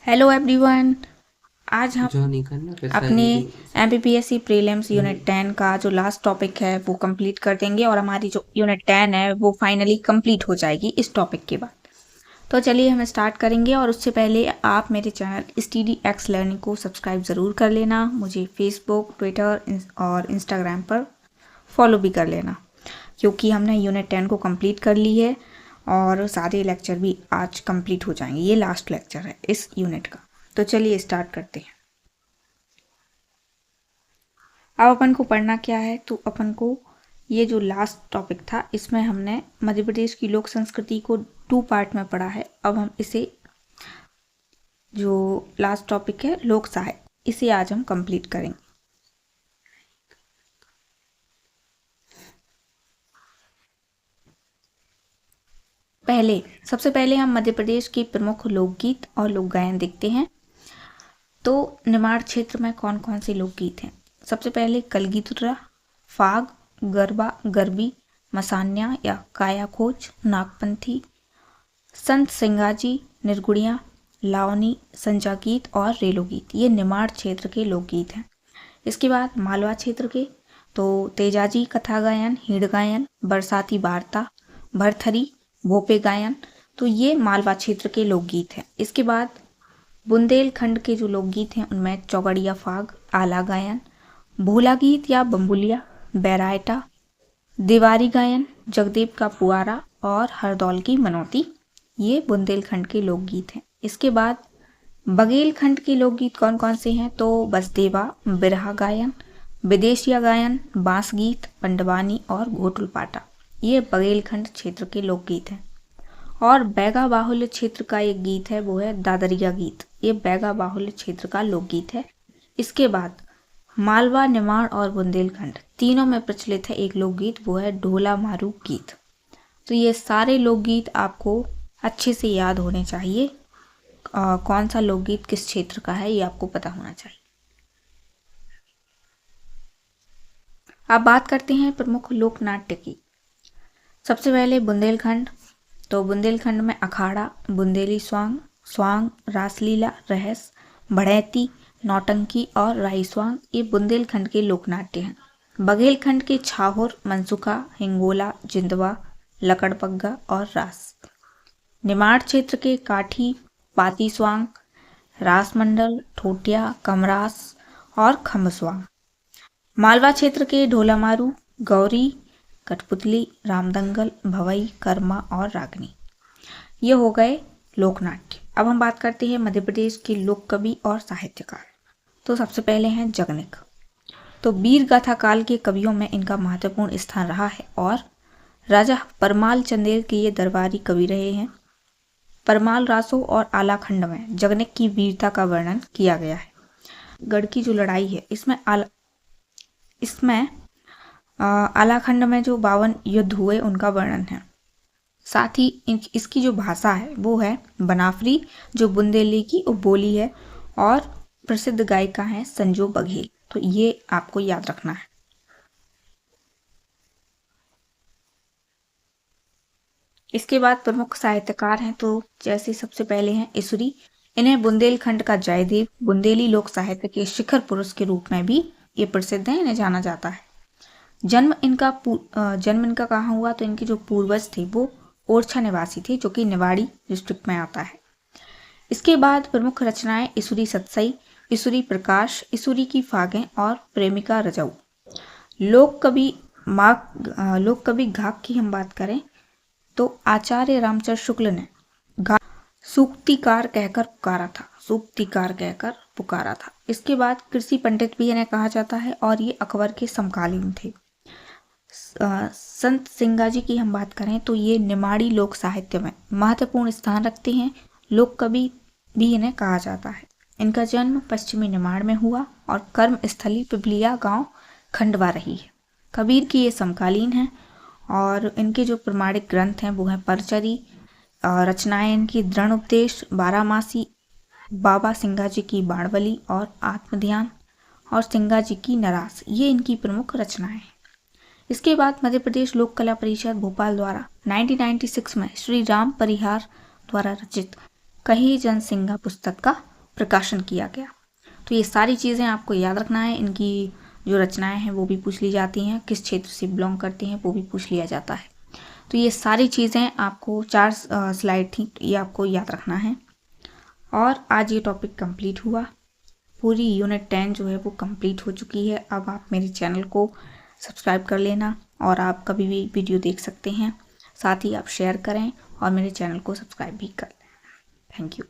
Hello everyone. आज हम जो नहीं करना फिर अपने सारी भी एमपीपीएससी प्रीलिम्स यूनिट 10 का जो लास्ट टॉपिक है वो कंप्लीट कर देंगे और हमारी जो यूनिट 10 है वो फाइनली कंप्लीट हो जाएगी इस टॉपिक के बाद। तो चलिए हम स्टार्ट करेंगे और उससे पहले आप मेरे चैनल स्टडी एक्स लर्निंग को सब्सक्राइब ज़रूर कर लेना। मुझे फेसबुक, ट्विटर और इंस्टाग्राम पर फॉलो भी कर लेना, क्योंकि हमने यूनिट 10 को कंप्लीट कर ली है और सारे लेक्चर भी आज कंप्लीट हो जाएंगे। ये लास्ट लेक्चर है इस यूनिट का। तो चलिए स्टार्ट करते हैं। अब अपन को पढ़ना क्या है, तो अपन को ये जो लास्ट टॉपिक था इसमें हमने मध्य प्रदेश की लोक संस्कृति को 2 पार्ट में पढ़ा है। अब हम इसे जो लास्ट टॉपिक है लोक साहित्य, इसे आज हम कंप्लीट करेंगे। सबसे पहले हम मध्य प्रदेश के प्रमुख लोकगीत और लोक गायन देखते हैं। तो निमाड़ क्षेत्र में कौन कौन से लोकगीत हैं। सबसे पहले कलगीधुरा, फाग, गरबा, गरबी, मसान्या या काया खोज, नागपंथी, संत सिंगाजी, निर्गुणिया, लावनी, संजा गीत और रेलो गीत, ये निमाड़ क्षेत्र के लोकगीत हैं। इसके बाद मालवा क्षेत्र के तो तेजाजी कथा गायन, हीड़ गायन, बरसाती वार्ता, भरथरी, भोपे गायन, तो ये मालवा क्षेत्र के लोकगीत हैं। इसके बाद बुंदेलखंड के जो लोकगीत हैं उनमें चौगड़िया फाग, आला गायन, भोला गीत या बम्बुलिया, बैरायटा, दीवारी गायन, जगदेव का पुआरा और हरदौल की मनौती, ये बुंदेलखंड के लोकगीत हैं। इसके बाद बघेलखंड के लोकगीत कौन कौन से हैं, तो बसदेवा, बिरहा गायन, विदेशिया गायन, बांस गीत, पंडवानी और घोटुल पाटा, ये बघेलखंड क्षेत्र के लोकगीत हैं। और बैगा बाहुल्य क्षेत्र का एक गीत है, वो है दादरिया गीत, ये बैगा बाहुल्य क्षेत्र का लोकगीत है। इसके बाद मालवा, निमाड़ और बुंदेलखंड तीनों में प्रचलित है एक लोकगीत, वो है ढोला मारू गीत। तो ये सारे लोकगीत आपको अच्छे से याद होने चाहिए। कौन सा लोकगीत किस क्षेत्र का है ये आपको पता होना चाहिए। अब बात करते हैं प्रमुख लोक नाट्य की। सबसे पहले बुंदेलखंड, तो बुंदेलखंड में अखाड़ा, बुंदेली स्वांग, स्वांग, रासलीला, रहस, बढ़ैती, नौटंकी और राई स्वांग, ये बुंदेलखंड के लोकनाट्य हैं। बघेलखंड के छाहुर, मनसुखा, हिंगोला, जिंदवा, लकड़पग्गा और रास। निमाड़ क्षेत्र के काठी, पाती स्वांग, रासमंडल, ठोटिया, कमरास और खम्बस्वांग। मालवा क्षेत्र के ढोलामारू, गौरी, कठपुतली, रामदंगल, भवई, कर्मा और रागनी, ये हो गए लोकनाट्य। अब हम बात करते हैं मध्य प्रदेश के लोक कवि और साहित्यकार। तो सबसे पहले हैं जगनिक। तो वीर गाथा काल के कवियों में इनका महत्वपूर्ण स्थान रहा है और राजा परमाल चंदेल के ये दरबारी कवि रहे हैं। परमाल रासों और आलाखंड में जगनिक की वीरता का वर्णन किया गया है। गढ़ की जो लड़ाई है इसमें आलाखंड में जो 52 युद्ध हुए उनका वर्णन है। साथ ही इसकी जो भाषा है वो है बनाफरी, जो बुंदेली की उपबोली है, और प्रसिद्ध गायिका है संजू बघेल। तो ये आपको याद रखना है। इसके बाद प्रमुख साहित्यकार हैं, तो जैसे सबसे पहले हैं ईसुरी। इन्हें बुंदेलखंड का जयदेव, बुंदेली लोक साहित्य के शिखर पुरुष के रूप में भी ये प्रसिद्ध है, इन्हें जाना जाता है। जन्म इनका कहाँ हुआ, तो इनके जो पूर्वज थे वो ओरछा निवासी थे, जो कि निवाड़ी डिस्ट्रिक्ट में आता है। इसके बाद प्रमुख रचनाएं ईसुरी सतसई, ईसुरी प्रकाश, ईसुरी की फागें और प्रेमिका रजऊ। लोक कवि घाक की हम बात करें तो आचार्य रामचंद्र शुक्ल ने घाक सूक्तिकार कहकर पुकारा था। इसके बाद कृषि पंडित भी इन्हें कहा जाता है और ये अकबर के समकालीन थे। संत सिंगाजी की हम बात करें तो ये निमाड़ी लोक साहित्य में महत्वपूर्ण स्थान रखते हैं। लोक कवि भी इन्हें कहा जाता है। इनका जन्म पश्चिमी निमाड़ में हुआ और कर्म स्थली पिपलिया गांव खंडवा रही है। कबीर की ये समकालीन हैं और इनके जो प्रमाणिक ग्रंथ हैं वो हैं परचरी, रचनाएं इनकी दृढ़ उपदेश, बारामासी, बाबा सिंगाजी की बाणवली और आत्मध्यान, और सिंगाजी की नरास, ये इनकी प्रमुख रचनाएं हैं। इसके बाद मध्य प्रदेश लोक कला परिषद भोपाल द्वारा 1996 में श्री राम परिहार द्वारा रचित कही जन सिंगा पुस्तक का प्रकाशन किया गया। तो ये सारी चीज़ें आपको याद रखना है। इनकी जो रचनाएं हैं वो भी पूछ ली जाती हैं, किस क्षेत्र से बिलोंग करती हैं वो भी पूछ लिया जाता है। तो ये सारी चीज़ें आपको 4 स्लाइड थी, ये आपको याद रखना है। और आज ये टॉपिक कंप्लीट हुआ। पूरी यूनिट 10 जो है वो कंप्लीट हो चुकी है। अब आप मेरे चैनल को सब्सक्राइब कर लेना और आप कभी भी वीडियो देख सकते हैं। साथ ही आप शेयर करें और मेरे चैनल को सब्सक्राइब भी कर लें। Thank you.